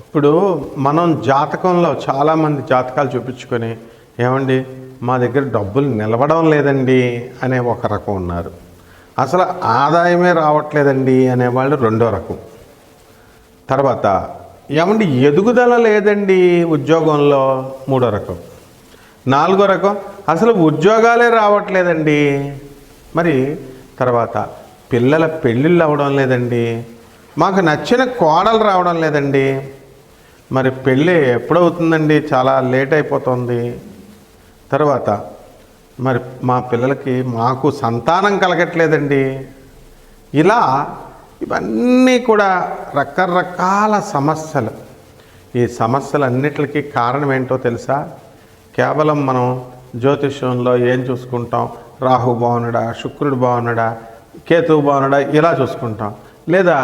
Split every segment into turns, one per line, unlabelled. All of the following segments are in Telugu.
ఇప్పుడు మనం జాతకంలో చాలామంది జాతకాలు చూపించుకొని ఏమండి మా దగ్గర డబ్బులు నిలవడం లేదండి అనే ఒక రకం ఉన్నారు. అసలు ఆదాయమే రావట్లేదండి అనేవాళ్ళు రెండో రకం. తర్వాత ఏమండి ఎదుగుదల లేదండి ఉద్యోగంలో మూడో రకం. నాలుగో రకం అసలు ఉద్యోగాలే రావట్లేదండి. మరి తర్వాత పిల్లల పెళ్ళిళ్ళు అవ్వడం లేదండి, మాకు నచ్చిన కోడలు రావడం లేదండి. మరి పెళ్ళి ఎప్పుడవుతుందండి, చాలా లేట్ అయిపోతుంది. తర్వాత మరి మా పిల్లలకి మాకు సంతానం కలగట్లేదండి. ఇలా ఇవన్నీ కూడా రకరకాల సమస్యలు. ఈ సమస్యలన్నిటికీ కారణం ఏంటో తెలుసా? కేవలం మనం జ్యోతిష్యంలో ఏం చూసుకుంటాం, రాహు బాగున్నాడా, శుక్రుడు బాగున్నాడా, కేతువు బాగున్నాడా ఇలా చూసుకుంటాం, లేదా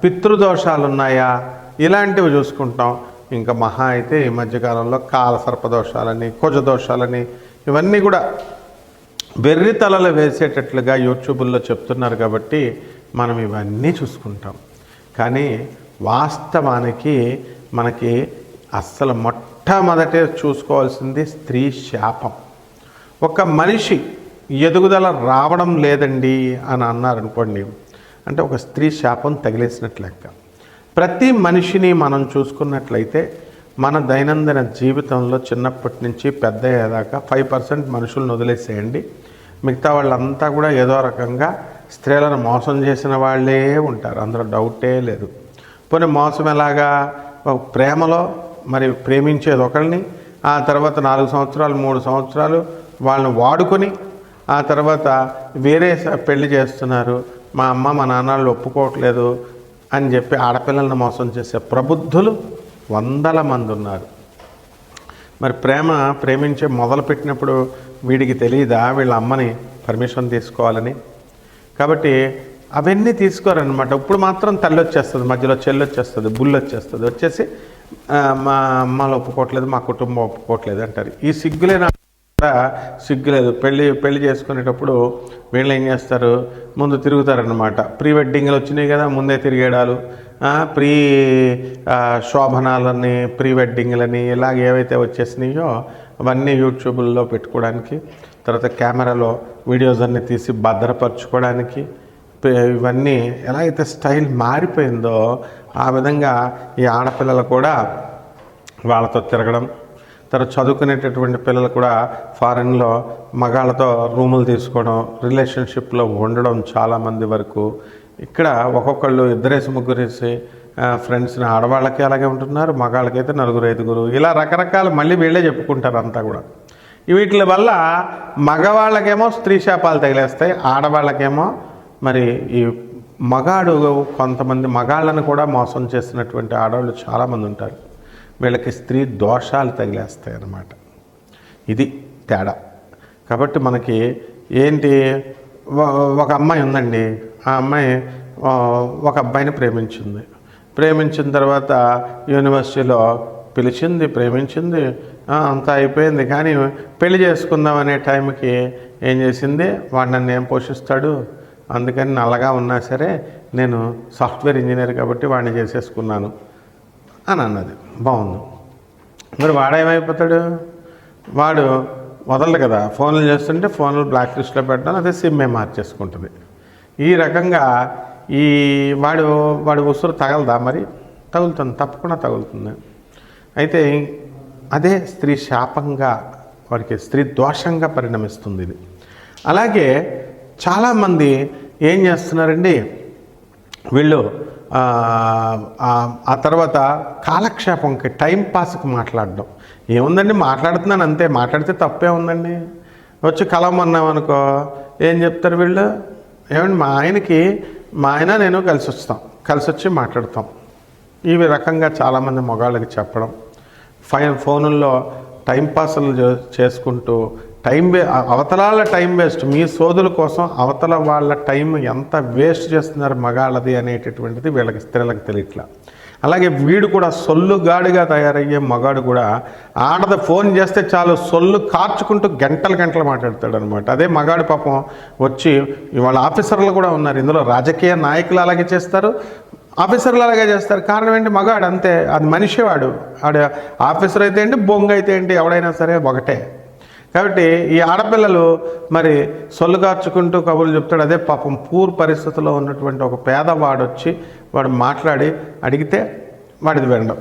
పితృదోషాలు ఉన్నాయా ఇలాంటివి చూసుకుంటాం. ఇంకా మహా అయితే ఈ మధ్యకాలంలో కాలసర్పదోషాలని, కుజదోషాలని ఇవన్నీ కూడా వెర్రి తలలు వేసేటట్లుగా యూట్యూబుల్లో చెప్తున్నారు. కాబట్టి మనం ఇవన్నీ చూసుకుంటాం. కానీ వాస్తవానికి మనకి అస్సలు మొట్టమొదటే చూసుకోవాల్సింది స్త్రీ శాపం. ఒక మనిషి ఎదుగుదల రావడం లేదండి అని అన్నారనుకోండి, అంటే ఒక స్త్రీ శాపం తగిలేసినట్లు లెక్క. ప్రతి మనిషిని మనం చూసుకున్నట్లయితే మన దైనందిన జీవితంలో చిన్నప్పటి నుంచి పెద్ద అయ్యేదాకా 5% మనుషులను వదిలేసేయండి. మిగతా వాళ్ళంతా కూడా ఏదో రకంగా స్త్రీలను మోసం చేసిన వాళ్ళే ఉంటారు, అందులో డౌటే లేదు. పోనీ మోసం ఎలాగా? ప్రేమలో మరి ప్రేమించేది ఒకరిని, ఆ తర్వాత 4 సంవత్సరాలు 3 సంవత్సరాలు వాళ్ళని వాడుకొని ఆ తర్వాత వేరే పెళ్లి చేస్తున్నారు, మా అమ్మ మా నాన్నలు ఒప్పుకోవట్లేదు అని చెప్పి ఆడపిల్లలను మోసం చేసే ప్రబుద్ధులు 100 మంది ఉన్నారు. మరి ప్రేమించే మొదలుపెట్టినప్పుడు వీడికి తెలియదా వీళ్ళ అమ్మని పర్మిషన్ తీసుకోవాలని? కాబట్టి అవన్నీ తీసుకోరనమాట. ఇప్పుడు మాత్రం తల్లి వచ్చేస్తుంది, మధ్యలో చెల్లి వచ్చేస్తుంది, బుల్లి వచ్చేస్తుంది, వచ్చేసి మా అమ్మలు ఒప్పుకోవట్లేదు, మా కుటుంబం ఒప్పుకోవట్లేదు అంటారు. ఈ సిగ్గులేనా? సిగ్గులేదు. పెళ్లి చేసుకునేటప్పుడు వీళ్ళు ఏం చేస్తారు, ముందు తిరుగుతారనమాట. ప్రీ వెడ్డింగ్లు వచ్చినాయి కదా, ముందే తిరిగేడాలు, ప్రీ శోభనాలని, ప్రీ వెడ్డింగ్లని ఇలాగ ఏవైతే వచ్చేసినాయో అవన్నీ యూట్యూబ్లో పెట్టుకోవడానికి, తర్వాత కెమెరాలో వీడియోస్ అన్నీ తీసి భద్రపరచుకోవడానికి, ఇవన్నీ ఎలా అయితే స్టైల్ మారిపోయిందో ఆ విధంగా ఈ ఆడపిల్లలు కూడా వాళ్ళతో తిరగడం, తర్వాత చదువుకునేటటువంటి పిల్లలు కూడా ఫారెన్లో మగాళ్ళతో రూములు తీసుకోవడం, రిలేషన్షిప్లో ఉండడం చాలామంది వరకు. ఇక్కడ ఒక్కొక్కళ్ళు 2-3 ఫ్రెండ్స్ని, ఆడవాళ్ళకి అలాగే ఉంటున్నారు, మగాళ్ళకైతే 4-5 ఇలా రకరకాల మళ్ళీ వీళ్ళే చెప్పుకుంటారు అంతా కూడా. వీటి వల్ల మగవాళ్ళకేమో స్త్రీ శాపాలు తగిలేస్తాయి, ఆడవాళ్ళకేమో మరి ఈ మగాడు కొంతమంది మగాళ్ళను కూడా మోసం చేసినటువంటి ఆడవాళ్ళు చాలామంది ఉంటారు. వీళ్ళకి స్త్రీ దోషాలు తగిలేస్తాయి అన్నమాట. ఇది తేడా. కాబట్టి మనకి ఏంటి, ఒక అమ్మాయి ఉందండి, ఆ అమ్మాయి ఒక అబ్బాయిని ప్రేమించిన తర్వాత యూనివర్సిటీలో పిలిచింది, ప్రేమించింది, అంతా అయిపోయింది. కానీ పెళ్లి చేసుకుందాం అనే టైంకి ఏం చేసింది, వాడు నన్ను ఏం పోషిస్తాడు, అందుకని నల్లగా ఉన్నా సరే నేను సాఫ్ట్వేర్ ఇంజనీర్ కాబట్టి వాడిని చేసేసుకున్నాను అని అన్నది. బాగుంది. మరి వాడేమైపోతాడు, వాడు వదలడు కదా, ఫోన్లు చేస్తుంటే ఫోన్లు బ్లాక్ లిస్ట్లో పెట్టడం, అదే సిమ్మే మార్చేసుకుంటుంది. ఈ రకంగా ఈ వాడు ఉసురు తగలదా? మరి తగులుతుంది, తప్పకుండా తగులుతుంది. అయితే అదే స్త్రీ శాపంగా, వాడికి స్త్రీ దోషంగా పరిణమిస్తుంది ఇది. అలాగే చాలామంది ఏం చేస్తున్నారండి, వీళ్ళు ఆ తర్వాత కాలక్షేపంకి, టైంపాస్కి మాట్లాడడం. ఏముందండి, మాట్లాడుతున్నాను అంతే, మాట్లాడితే తప్పే ఉందండి. వచ్చి కలవమన్నామనుకో ఏం చెప్తారు వీళ్ళు, ఏమండి మా ఆయన నేను కలిసి వచ్చి మాట్లాడతాం. ఈ రకంగా చాలామంది మగాళ్ళకి చెప్పడం, ఫోనుల్లో టైంపాస్లు చేసుకుంటూ అవతలాల టైం వేస్ట్, మీ సోదుల కోసం అవతల వాళ్ళ టైం ఎంత వేస్ట్ చేస్తున్నారు మగాళ్ళది అనేటటువంటిది వీళ్ళకి స్త్రీలకు తెలియట్లా. అలాగే వీడు కూడా సొల్లుగాడిగా తయారయ్యే మగాడు కూడా ఆడద ఫోన్ చేస్తే చాలు సొల్లు కార్చుకుంటూ గంటలు మాట్లాడతాడు అనమాట. అదే మగాడు పాపం వచ్చి వాళ్ళ ఆఫీసర్లు కూడా ఉన్నారు, ఇందులో రాజకీయ నాయకులు అలాగే చేస్తారు, ఆఫీసర్లు అలాగే చేస్తారు. కారణం ఏంటి? మగాడు అంతే, అది మనిషి వాడు. ఆఫీసర్ అయితే ఏంటి, బొంగ అయితే ఏంటి, ఎవడైనా సరే ఒకటే. కాబట్టి ఈ ఆడపిల్లలు మరి సొల్లుగార్చుకుంటూ కబుర్లు చెప్తాడు. అదే పాపం పూర్ పరిస్థితుల్లో ఉన్నటువంటి ఒక పేదవాడు వచ్చి వాడు మాట్లాడి అడిగితే వాడిది వినడం.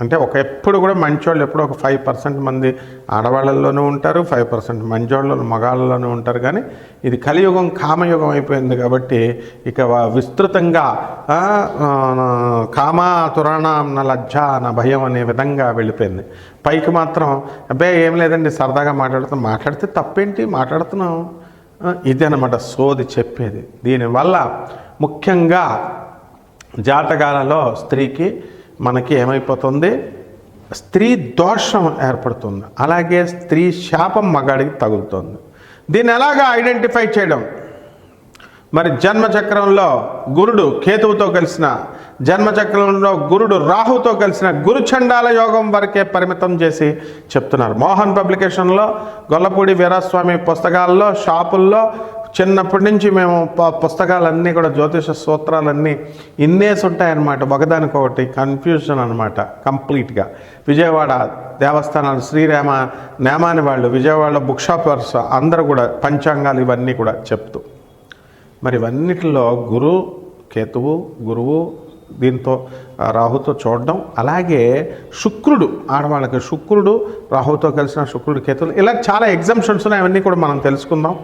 అంటే ఎప్పుడు కూడా మంచోళ్ళు ఎప్పుడు ఒక 5% మంది ఆడవాళ్ళల్లోనూ ఉంటారు, 5% మంచోళ్ళు మగాళ్ళలోనూ ఉంటారు. కానీ ఇది కలియుగం, కామయుగం అయిపోయింది కాబట్టి ఇక విస్తృతంగా కామ తురాణ నా లజ్జ నా భయం అనే విధంగా వెళ్ళిపోయింది. పైకి మాత్రం అబ్బాయి ఏం లేదండి సరదాగా మాట్లాడితే తప్పేంటి, మాట్లాడుతున్నాం, ఇది అన్నమాట సోది చెప్పేది. దీనివల్ల ముఖ్యంగా జాతకాలలో స్త్రీకి మనకి ఏమైపోతుంది, స్త్రీ దోషం ఏర్పడుతుంది, అలాగే స్త్రీ శాపం మగాడికి తగులుతుంది. దీన్ని ఎలాగా ఐడెంటిఫై చేయడం? మరి జన్మచక్రంలో గురుడు కేతువుతో కలిసిన, జన్మచక్రంలో గురుడు రాహుతో కలిసిన గురుచండాల యోగం వరకే పరిమితం చేసి చెప్తున్నారు. మోహన్ పబ్లికేషన్లో, గొల్లపూడి వీరాస్వామి పుస్తకాల్లో, షాపుల్లో చిన్నప్పటి నుంచి మేము పుస్తకాలన్నీ కూడా జ్యోతిష సూత్రాలన్నీ ఇన్నేసి ఉంటాయన్నమాట. ఒకదానికొకటి కన్ఫ్యూజన్ అనమాట కంప్లీట్గా. విజయవాడ దేవస్థానాలు శ్రీరామ నేమాని వాళ్ళు, విజయవాడలో బుక్ షాపర్స్ అందరూ కూడా పంచాంగాలు ఇవన్నీ కూడా చెప్తూ, మరి ఇవన్నిటిలో కేతువు గురువు దీంతో రాహుతో చూడడం, అలాగే శుక్రుడు, ఆడవాళ్ళకి శుక్రుడు రాహుతో కలిసిన శుక్రుడు కేతువులు, ఇలా చాలా ఎగ్జామ్షన్స్ ఉన్నాయి. అవన్నీ కూడా మనం తెలుసుకుందాం.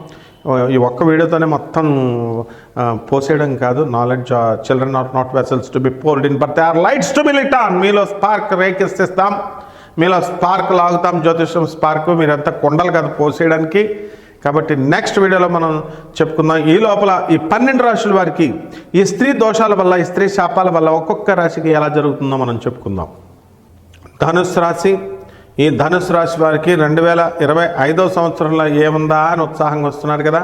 ఈ ఒక్క వీడియోతోనే మొత్తం పోసేయడం కాదు. Knowledge children are not vessels to be poured in but they are lights to be lit on. మీలో స్పార్క్ రేకెత్తిస్తాం, మీలో స్పార్క్ లాగుతాం, జ్యోతిషం స్పార్క్. మీరంతా కొండలు కాదు పోసేయడానికి. కాబట్టి నెక్స్ట్ వీడియోలో మనం చెప్పుకుందాం. ఈ లోపల ఈ 12 రాశుల వారికి ఈ స్త్రీ దోషాల వల్ల, ఈ స్త్రీ శాపాల వల్ల ఒక్కొక్క రాశికి ఎలా జరుగుతుందో మనం చెప్పుకుందాం. ధనుస్సు రాశి. ఈ ధనుసు రాశి వారికి 2025వ సంవత్సరంలో ఏముందా అని ఉత్సాహంగా వస్తున్నారు కదా.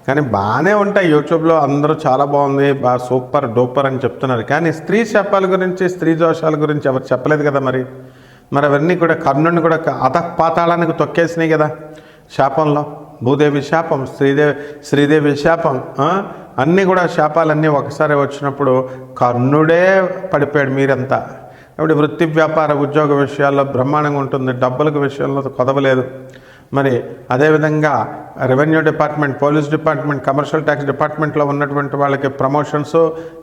కానీ బాగానే ఉంటాయి. యూట్యూబ్లో అందరూ చాలా బాగుంది, బాగా సూపర్ డూపర్ అని చెప్తున్నారు. కానీ స్త్రీ శాపాల గురించి, స్త్రీ దోషాల గురించి ఎవరు చెప్పలేదు కదా. మరి అవన్నీ కూడా కర్ణుడిని కూడా అధపాతాళానికి తొక్కేసినాయి కదా శాపంలో. భూదేవి శాపం, శ్రీదేవి శాపం, అన్నీ కూడా శాపాలన్నీ ఒకసారి వచ్చినప్పుడు కర్ణుడే పడిపోయాడు. మీరంతా కాబట్టి వృత్తి వ్యాపార ఉద్యోగ విషయాల్లో బ్రహ్మాండంగా ఉంటుంది, డబ్బులకు విషయంలో కొదవలేదు. మరి అదేవిధంగా revenue department, police department, commercial tax డిపార్ట్మెంట్లో ఉన్నటువంటి వాళ్ళకి ప్రమోషన్స్,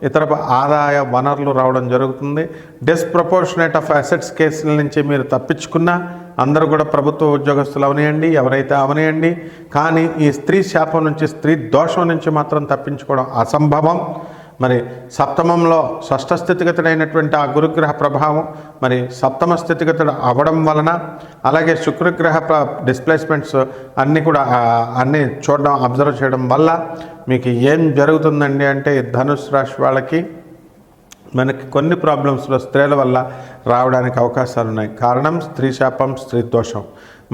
ఇతర ఆదాయ వనరులు రావడం జరుగుతుంది. డిస్ప్రపోర్షనేట్ ఆఫ్ అసెట్స్ కేసుల నుంచి మీరు తప్పించుకున్నా అందరూ కూడా ప్రభుత్వ ఉద్యోగస్తులు అవనియండి, ఎవరైతే అవనియండి. కానీ ఈ స్త్రీ శాపం నుంచి, స్త్రీ దోషం నుంచి మాత్రం తప్పించుకోవడం అసంభవం. మరి సప్తమంలో షష్ఠ స్థితిగతుడైనటువంటి ఆ గురుగ్రహ ప్రభావం మరి సప్తమ స్థితిగతుడు అవ్వడం వలన, అలాగే శుక్రగ్రహ డిస్ప్లేస్మెంట్స్ అన్నీ కూడా అన్నీ చూడడం, అబ్జర్వ్ చేయడం వల్ల మీకు ఏం జరుగుతుందండి అంటే, ధనుసు రాశి వాళ్ళకి మనకి కొన్ని ప్రాబ్లమ్స్లో స్త్రీల వల్ల రావడానికి అవకాశాలు ఉన్నాయి. కారణం స్త్రీ శాపం, స్త్రీ దోషం.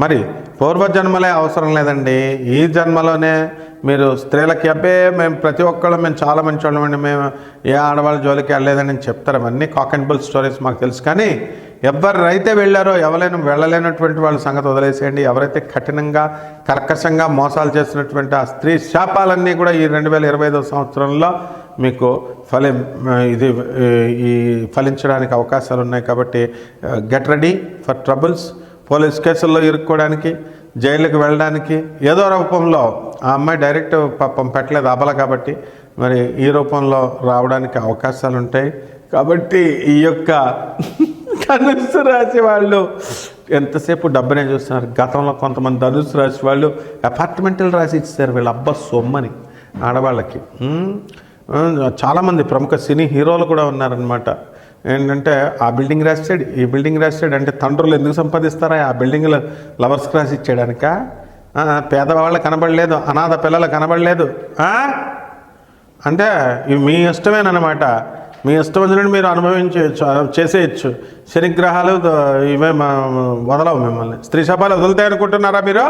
మరి పూర్వజన్మలే అవసరం లేదండి, ఈ జన్మలోనే మీరు స్త్రీలకి మేము ప్రతి ఒక్కళ్ళు మేము చాలా మంచి వాళ్ళమండి, మేము ఏ ఆడవాళ్ళ జోలికి వెళ్ళలేదని చెప్తారు. అవన్నీ కాక్ అండ్ బుల్ స్టోరీస్ మాకు తెలుసు. కానీ ఎవరైతే వెళ్ళారో, వెళ్ళలేనటువంటి వాళ్ళ సంగతి వదిలేసేయండి. ఎవరైతే కఠినంగా కర్కశంగా మోసాలు చేసినటువంటి ఆ స్త్రీ శాపాలన్నీ కూడా ఈ 2025వ సంవత్సరంలో మీకు ఫలించడానికి అవకాశాలు ఉన్నాయి. కాబట్టి get ready for troubles. Police కేసుల్లో ఇరుక్కోవడానికి, జైలుకి వెళ్ళడానికి, ఏదో రూపంలో ఆ అమ్మాయి డైరెక్ట్ పాపం పెట్టలేదు అబల కాబట్టి మరి ఈ రూపంలో రావడానికి అవకాశాలు ఉంటాయి. కాబట్టి ఈ యొక్క ధనుస్సు రాశి వాళ్ళు ఎంతసేపు డబ్బునే చూస్తున్నారు. గతంలో కొంతమంది ధనుస్సు రాశి వాళ్ళు అపార్ట్మెంట్లు రాసి ఇచ్చారు వీళ్ళ అబ్బా సొమ్మని ఆడవాళ్ళకి. చాలామంది ప్రముఖ సినీ హీరోలు కూడా ఉన్నారనమాట. ఏంటంటే ఆ బిల్డింగ్ రాసాడు, ఈ బిల్డింగ్ రాసాడు అంటే తండ్రులు ఎందుకు సంపాదిస్తారా ఆ బిల్డింగ్లో లవర్స్కి రాసి ఇచ్చేయడానిక? పేదవాళ్ళు కనబడలేదు, అనాథ పిల్లలు కనబడలేదు అంటే ఇవి మీ ఇష్టమేనమాట. మీ ఇష్టం వచ్చినట్టు మీరు చేసేయచ్చు. శనిగ్రహాలు ఇవే వదలవు మిమ్మల్ని. స్త్రీ శాపాలు వదులుతాయి అనుకుంటున్నారా మీరు?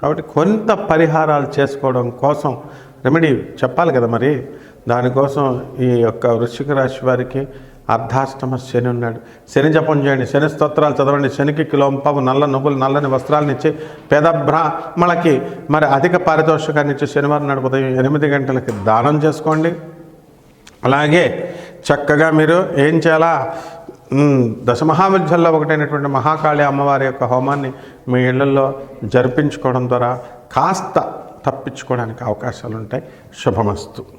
కాబట్టి కొంత పరిహారాలు చేసుకోవడం కోసం రెమెడీ చెప్పాలి కదా. మరి దానికోసం ఈ యొక్క వృశ్చిక రాశి వారికి అర్ధాష్టమ శని ఉన్నాడు. శని జపం చేయండి, శని స్తోత్రాలు చదవండి. శనికి కిలోంపావు నల్ల నువ్వులు, నల్లని వస్త్రాలను ఇచ్చి పేద బ్రాహ్మణులకి మరి అధిక పారితోషికాన్ని ఇచ్చి శనివారం నాడు ఉదయం 8 గంటలకి దానం చేసుకోండి. అలాగే చక్కగా మీరు ఏం చేయాలా, దశమహావిద్యల్లో ఒకటైనటువంటి మహాకాళి అమ్మవారి యొక్క హోమాన్ని మీ ఇళ్లలో జరిపించుకోవడం ద్వారా కాస్త తప్పించుకోవడానికి అవకాశాలు ఉంటాయి. శుభమస్తు.